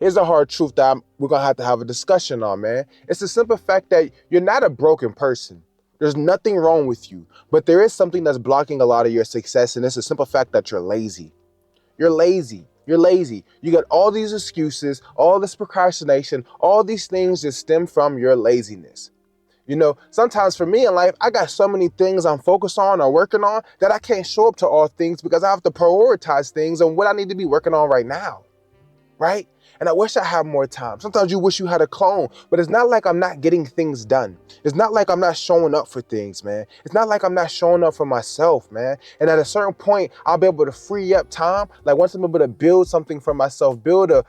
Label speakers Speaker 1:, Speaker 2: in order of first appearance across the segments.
Speaker 1: here's the hard truth that we're going to have a discussion on, man. It's the simple fact that you're not a broken person. There's nothing wrong with you, but there is something that's blocking a lot of your success, and it's the simple fact that you're lazy. You're lazy. You're lazy. You got all these excuses, all this procrastination, all these things that stem from your laziness. You know, sometimes for me in life, I got so many things I'm focused on or working on that I can't show up to all things because I have to prioritize things on what I need to be working on right now. Right? And I wish I had more time. Sometimes you wish you had a clone, but it's not like I'm not getting things done. It's not like I'm not showing up for things, man. It's not like I'm not showing up for myself, man. And at a certain point, I'll be able to free up time. Like once I'm able to build something for myself, build a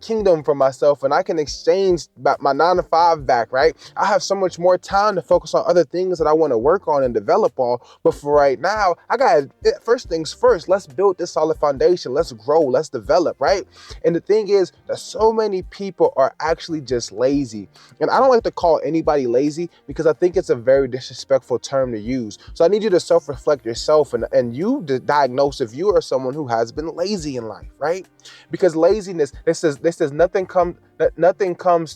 Speaker 1: kingdom for myself, and I can exchange my 9 to 5 back, right? I have so much more time to focus on other things that I want to work on and develop on. But for right now, I got first things first. Let's build this solid foundation. Let's grow. Let's develop, right? And the thing is that so many people are actually just lazy. And I don't like to call anybody lazy because I think it's a very disrespectful term to use. So I need you to self-reflect yourself and you diagnose if you are someone who has been lazy in life, right? Because laziness, this says nothing comes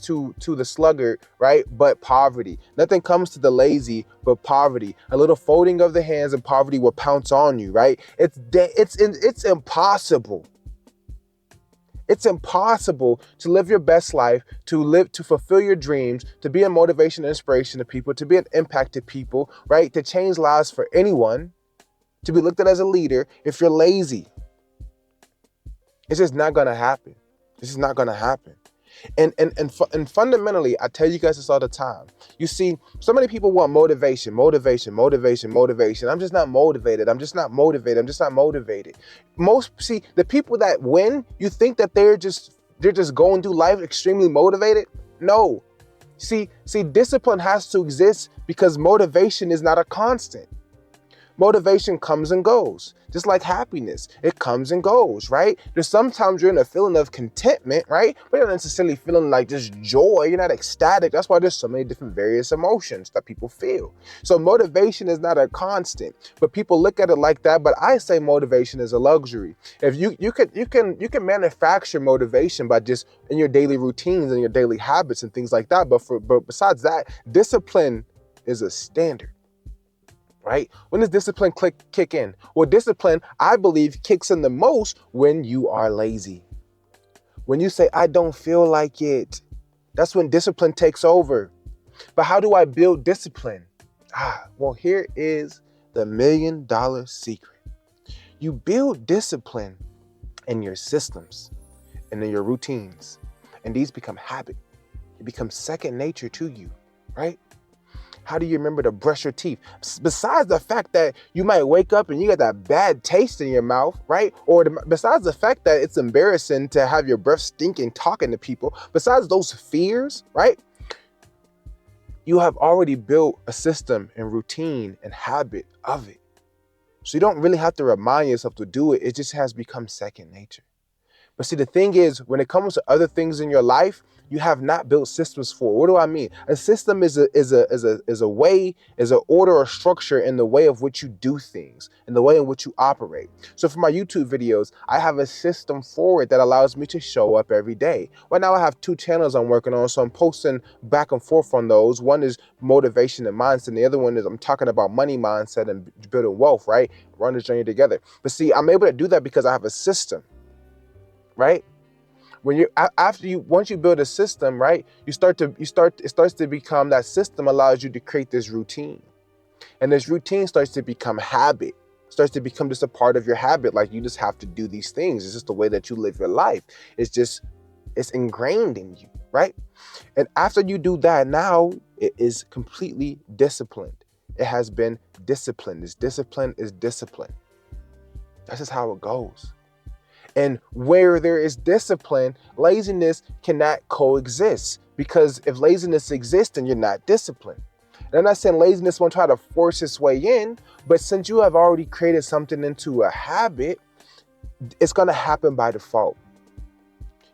Speaker 1: to the sluggard, right? But poverty. Nothing comes to the lazy but poverty. A little folding of the hands and poverty will pounce on you, right? It's impossible. It's impossible to live your best life, to fulfill your dreams, to be a motivation and inspiration to people, to be an impact to people, right? To change lives for anyone, to be looked at as a leader if you're lazy. It's just not going to happen. This is not going to happen. And fundamentally, I tell you guys this all the time. You see, so many people want motivation. I'm just not motivated. The people that win, you think that they're just going through life extremely motivated? No. See, discipline has to exist because motivation is not a constant. Motivation comes and goes, just like happiness. It comes and goes, right? There's sometimes you're in a feeling of contentment, right? But you're not necessarily feeling like just joy. You're not ecstatic. That's why there's so many different various emotions that people feel. So motivation is not a constant, but people look at it like that. But I say motivation is a luxury. If you can manufacture motivation by just in your daily routines and your daily habits and things like that. But besides that, discipline is a standard. Right? When does discipline kick in? Well, discipline, I believe, kicks in the most when you are lazy. When you say, I don't feel like it, that's when discipline takes over. But how do I build discipline? Well, here is the $1 million secret. You build discipline in your systems and in your routines, and these become habit. It becomes second nature to you, right? How do you remember to brush your teeth? Besides the fact that you might wake up and you got that bad taste in your mouth, right? Or besides the fact that it's embarrassing to have your breath stinking talking to people, besides those fears, right? You have already built a system and routine and habit of it. So you don't really have to remind yourself to do it. It just has become second nature. But see, the thing is, when it comes to other things in your life, you have not built systems for. What do I mean? A system is a way, is an order or structure in the way of which you do things, in the way in which you operate. So for my YouTube videos, I have a system for it that allows me to show up every day. Right now I have 2 channels I'm working on, so I'm posting back and forth on those. One is motivation and mindset, and the other one is I'm talking about money mindset and building wealth, right? Run this journey together. But see, I'm able to do that because I have a system, right? Once you build a system, right, it starts to become, that system allows you to create this routine. And this routine starts to become habit, starts to become just a part of your habit. Like you just have to do these things. It's just the way that you live your life. It's ingrained in you, right? And after you do that, now it is completely disciplined. It has been disciplined. This discipline is discipline. That's just how it goes. And where there is discipline, laziness cannot coexist, because if laziness exists, then you're not disciplined. And I'm not saying laziness won't try to force its way in, but since you have already created something into a habit, it's going to happen by default.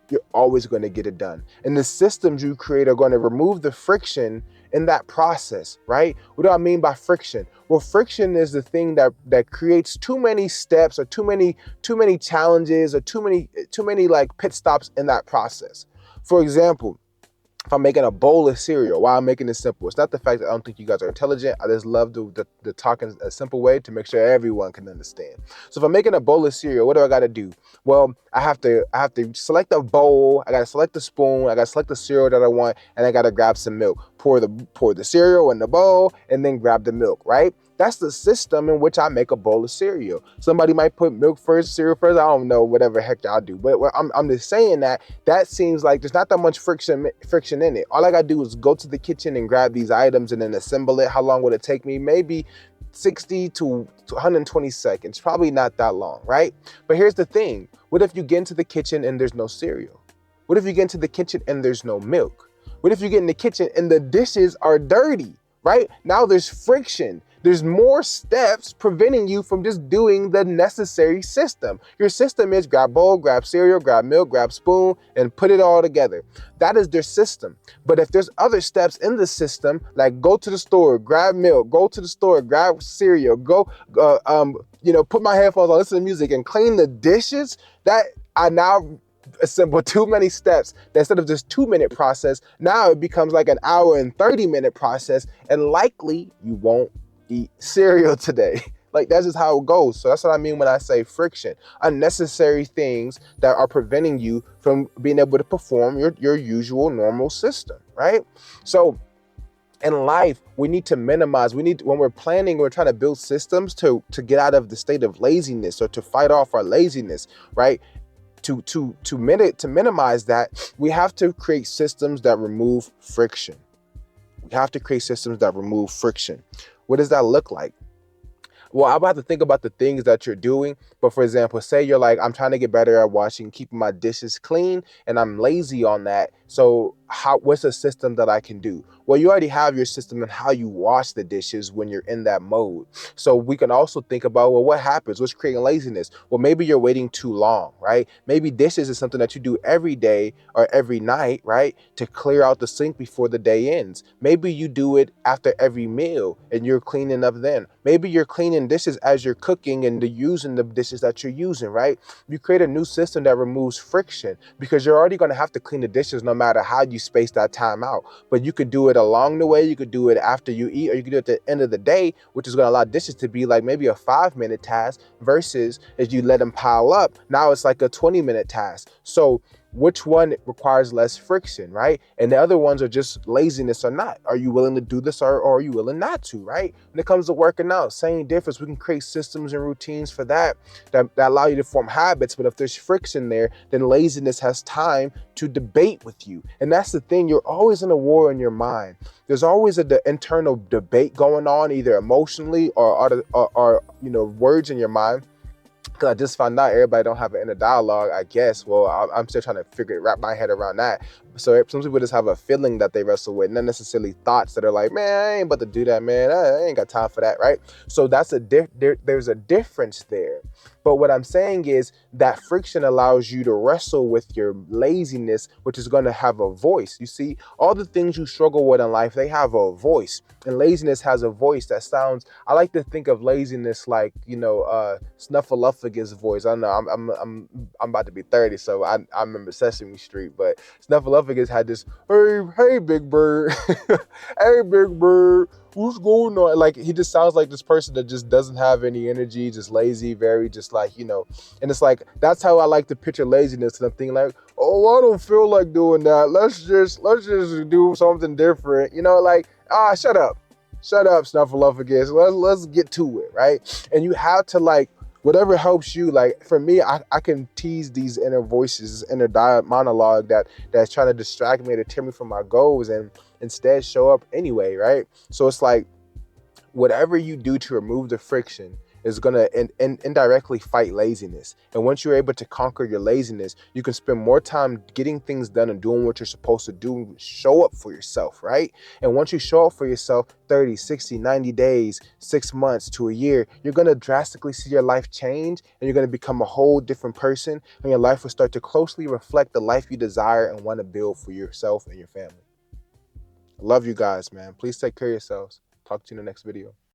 Speaker 1: You're always going to get it done. And the systems you create are going to remove the friction in that process, right? What do I mean by friction? Well, friction is the thing that creates too many steps or too many challenges or too many like pit stops in that process. For example, if I'm making a bowl of cereal, why I'm making it simple. It's not the fact that I don't think you guys are intelligent. I just love to talk in a simple way to make sure everyone can understand. So if I'm making a bowl of cereal, what do I got to do? Well, I have to select a bowl. I got to select the spoon. I got to select the cereal that I want, and I got to grab some milk. Pour the cereal in the bowl, and then grab the milk. Right? That's the system in which I make a bowl of cereal. Somebody might put milk first, cereal first. I don't know, whatever heck y'all do. But I'm just saying that seems like there's not that much friction in it. All I gotta do is go to the kitchen and grab these items and then assemble it. How long would it take me? Maybe 60 to 120 seconds. Probably not that long, right? But here's the thing. What if you get into the kitchen and there's no cereal? What if you get into the kitchen and there's no milk? What if you get in the kitchen and the dishes are dirty, right? Now there's friction. There's more steps preventing you from just doing the necessary system. Your system is grab bowl, grab cereal, grab milk, grab spoon, and put it all together. That is their system. But if there's other steps in the system, like go to the store, grab milk, go to the store, grab cereal, go, put my headphones on, listen to music, and clean the dishes, that I now assemble too many steps that instead of just 2-minute process, now it becomes like an hour and 30-minute process, and likely you won't eat cereal today. Like, that's just how it goes. So that's what I mean when I say friction. Unnecessary things that are preventing you from being able to perform your usual normal system, right? So in life, we need to minimize, when we're planning, we're trying to build systems to get out of the state of laziness or to fight off our laziness, right? To minimize that, we have to create systems that remove friction. We have to create systems that remove friction. What does that look like? Well, I'm about to think about the things that you're doing. But for example, say you're like, I'm trying to get better at washing, keeping my dishes clean, and I'm lazy on that. So what's a system that I can do? Well, you already have your system and how you wash the dishes when you're in that mode. So we can also think about, well, what happens? What's creating laziness? Well, maybe you're waiting too long, right? Maybe dishes is something that you do every day or every night, right? To clear out the sink before the day ends. Maybe you do it after every meal and you're cleaning up then. Maybe you're cleaning dishes as you're cooking and using the dishes that you're using, right? You create a new system that removes friction because you're already going to have to clean the dishes no matter how you space that time out. But you could do it along the way, you could do it after you eat, or you could do it at the end of the day, which is going to allow dishes to be like maybe a 5-minute task versus as you let them pile up, now it's like a 20-minute task. So which one requires less friction, right? And the other ones are just laziness or not. Are you willing to do this or are you willing not to, right? When it comes to working out, same difference. We can create systems and routines for that allow you to form habits. But if there's friction there, then laziness has time to debate with you. And that's the thing. You're always in a war in your mind. There's always an internal debate going on, either emotionally or words in your mind. Because I just found out everybody don't have an inner dialogue, I guess. Well, I'm still trying to wrap my head around that. So some people just have a feeling that they wrestle with, not necessarily thoughts that are like, man, I ain't about to do that, man. I ain't got time for that, right? So that's there's a difference there. But what I'm saying is that friction allows you to wrestle with your laziness, which is going to have a voice. You see, all the things you struggle with in life, they have a voice. And laziness has a voice that sounds, I like to think of laziness like, Snuffleupagus' voice. I know I'm about to be 30, so I remember Sesame Street, but Snuffleupagus had this, hey, Big Bird, hey, Big Bird, what's going on? Like, he just sounds like this person that just doesn't have any energy, just lazy, very just like, and it's like, that's how I like to picture laziness. And I'm thinking like, oh, I don't feel like doing that. Let's just do something different. Shut up, Snuffleupagus. Let's get to it, right? And you have to like, whatever helps you. Like for me, I can tease these inner voices, this inner monologue that's trying to distract me to tear me from my goals and instead show up anyway, right? So it's like whatever you do to remove the friction is going to indirectly fight laziness. And once you're able to conquer your laziness, you can spend more time getting things done and doing what you're supposed to do, show up for yourself, right? And once you show up for yourself 30, 60, 90 days, 6 months to a year, you're going to drastically see your life change and you're going to become a whole different person. And your life will start to closely reflect the life you desire and want to build for yourself and your family. Love you guys, man. Please take care of yourselves. Talk to you in the next video.